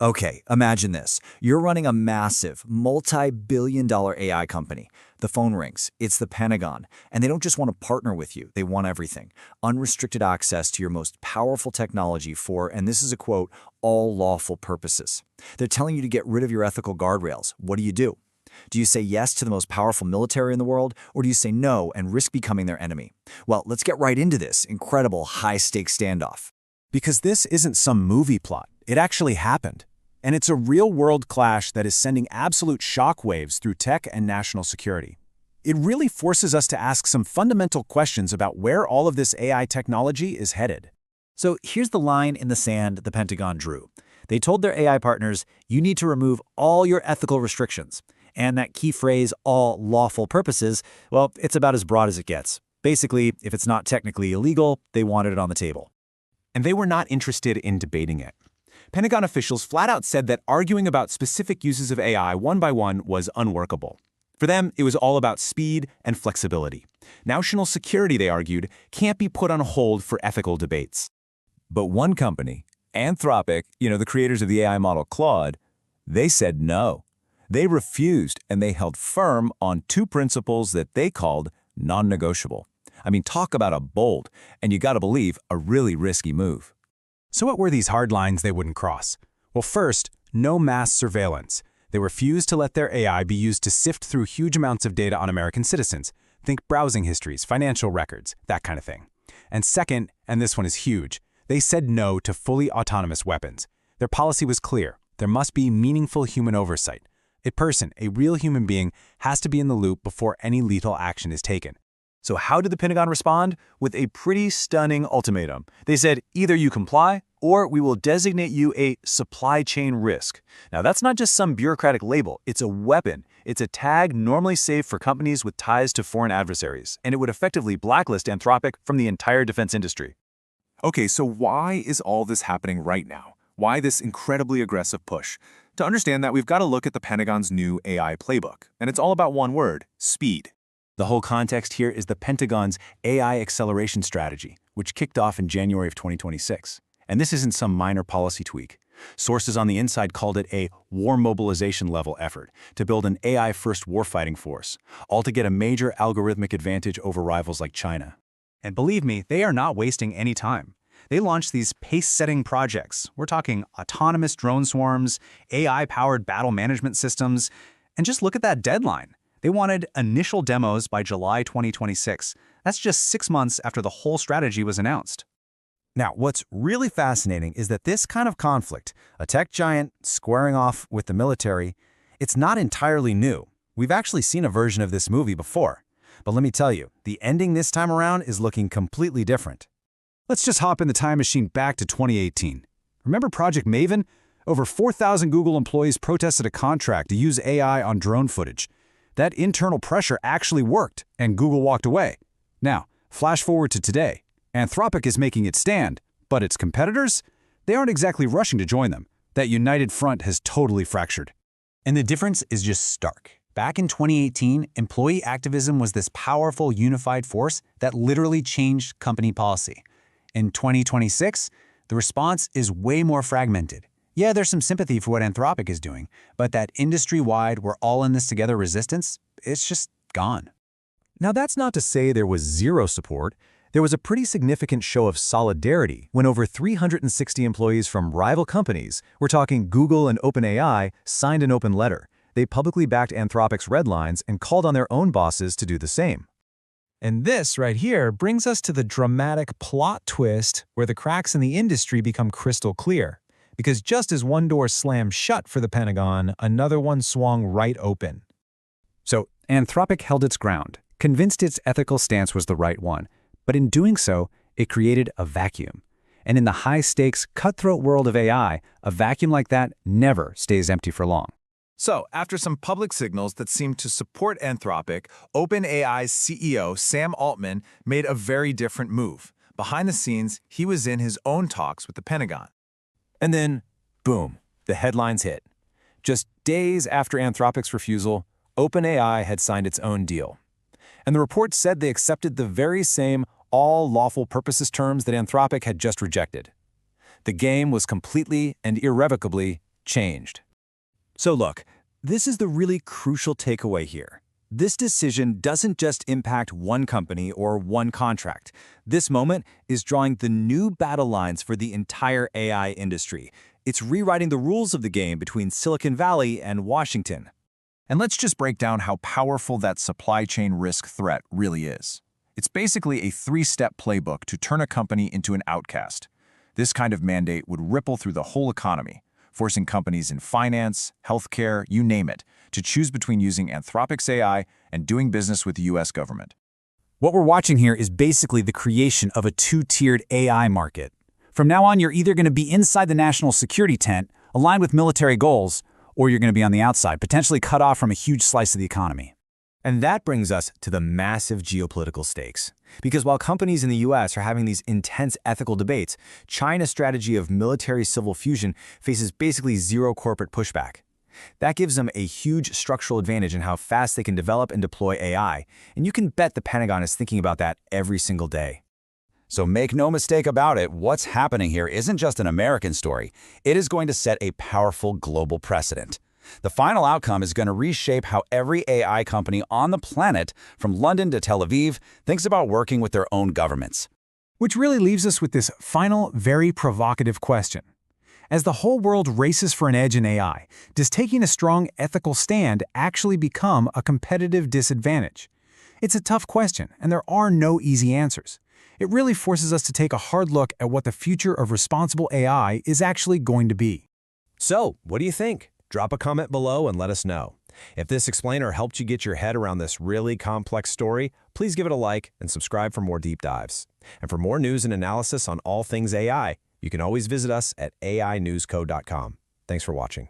Okay, imagine this. You're running a massive, multi-billion-dollar AI company. The phone rings, it's the Pentagon, and they don't just want to partner with you, they want everything. Unrestricted access to your most powerful technology for, and this is a quote, all lawful purposes. They're telling you to get rid of your ethical guardrails. What do? Do you say yes to the most powerful military in the world, or do you say no and risk becoming their enemy? Well, let's get right into this incredible high-stakes standoff. Because this isn't some movie plot, it actually happened. And it's a real-world clash that is sending absolute shockwaves through tech and national security. It really forces us to ask some fundamental questions about where all of this AI technology is headed. So here's the line in the sand the Pentagon drew. They told their AI partners, you need to remove all your ethical restrictions. And that key phrase, all lawful purposes, well, it's about as broad as it gets. Basically, if it's not technically illegal, they wanted it on the table. And they were not interested in debating it. Pentagon officials flat out said that arguing about specific uses of AI one by one was unworkable. For them, it was all about speed and flexibility. National security, they argued, can't be put on hold for ethical debates. But one company, Anthropic, the creators of the AI model Claude, they said no. They refused, and they held firm on two principles that they called non-negotiable. Talk about a bold, and you gotta believe, a really risky move. So what were these hard lines they wouldn't cross? Well, first, no mass surveillance. They refused to let their AI be used to sift through huge amounts of data on American citizens. Think browsing histories, financial records, that kind of thing. And second, and this one is huge, they said no to fully autonomous weapons. Their policy was clear. There must be meaningful human oversight. A person, a real human being, has to be in the loop before any lethal action is taken. So how did the Pentagon respond? With a pretty stunning ultimatum. They said, either you comply, or we will designate you a supply chain risk. Now, that's not just some bureaucratic label. It's a weapon. It's a tag normally saved for companies with ties to foreign adversaries, and it would effectively blacklist Anthropic from the entire defense industry. Okay, so why is all this happening right now? Why this incredibly aggressive push? To understand that, we've got to look at the Pentagon's new AI playbook, and it's all about one word: speed. The whole context here is the Pentagon's AI acceleration strategy, which kicked off in January of 2026. And this isn't some minor policy tweak. Sources on the inside called it a war mobilization level effort to build an AI-first warfighting force, all to get a major algorithmic advantage over rivals like China. And believe me, they are not wasting any time. They launched these pace-setting projects. We're talking autonomous drone swarms, AI-powered battle management systems, and just look at that deadline. They wanted initial demos by July 2026. That's just 6 months after the whole strategy was announced. Now, what's really fascinating is that this kind of conflict, a tech giant squaring off with the military, it's not entirely new. We've actually seen a version of this movie before. But let me tell you, the ending this time around is looking completely different. Let's just hop in the time machine back to 2018. Remember Project Maven? Over 4,000 Google employees protested a contract to use AI on drone footage. That internal pressure actually worked, and Google walked away. Now, flash forward to today. Anthropic is making its stand, but its competitors? They aren't exactly rushing to join them. That united front has totally fractured. And the difference is just stark. Back in 2018, employee activism was this powerful, unified force that literally changed company policy. In 2026, the response is way more fragmented. Yeah, there's some sympathy for what Anthropic is doing, but that industry-wide, we're all in this together resistance, it's just gone. Now, that's not to say there was zero support. There was a pretty significant show of solidarity when over 360 employees from rival companies, we're talking Google and OpenAI, signed an open letter. They publicly backed Anthropic's red lines and called on their own bosses to do the same. And this right here brings us to the dramatic plot twist where the cracks in the industry become crystal clear. Because just as one door slammed shut for the Pentagon, another one swung right open. So, Anthropic held its ground, convinced its ethical stance was the right one, but in doing so, it created a vacuum. And in the high-stakes, cutthroat world of AI, a vacuum like that never stays empty for long. So, after some public signals that seemed to support Anthropic, OpenAI's CEO, Sam Altman, made a very different move. Behind the scenes, he was in his own talks with the Pentagon. And then, boom, the headlines hit. Just days after Anthropic's refusal, OpenAI had signed its own deal. And the report said they accepted the very same all lawful purposes terms that Anthropic had just rejected. The game was completely and irrevocably changed. So look, this is the really crucial takeaway here. This decision doesn't just impact one company or one contract. This moment is drawing the new battle lines for the entire AI industry. It's rewriting the rules of the game between Silicon Valley and Washington. And let's just break down how powerful that supply chain risk threat really is. It's basically a three-step playbook to turn a company into an outcast. This kind of mandate would ripple through the whole economy, forcing companies in finance, healthcare, you name it, to choose between using Anthropic's AI and doing business with the US government. What we're watching here is basically the creation of a two-tiered AI market. From now on, you're either going to be inside the national security tent, aligned with military goals, or you're going to be on the outside, potentially cut off from a huge slice of the economy. And that brings us to the massive geopolitical stakes. Because while companies in the US are having these intense ethical debates, China's strategy of military-civil fusion faces basically zero corporate pushback. That gives them a huge structural advantage in how fast they can develop and deploy AI, and you can bet the Pentagon is thinking about that every single day. So make no mistake about it, what's happening here isn't just an American story. It is going to set a powerful global precedent. The final outcome is going to reshape how every AI company on the planet, from London to Tel Aviv, thinks about working with their own governments. Which really leaves us with this final, very provocative question. As the whole world races for an edge in AI, does taking a strong ethical stand actually become a competitive disadvantage? It's a tough question, and there are no easy answers. It really forces us to take a hard look at what the future of responsible AI is actually going to be. So, what do you think? Drop a comment below and let us know. If this explainer helped you get your head around this really complex story, please give it a like and subscribe for more deep dives. And for more news and analysis on all things AI, you can always visit us at ainewsco.com. Thanks for watching.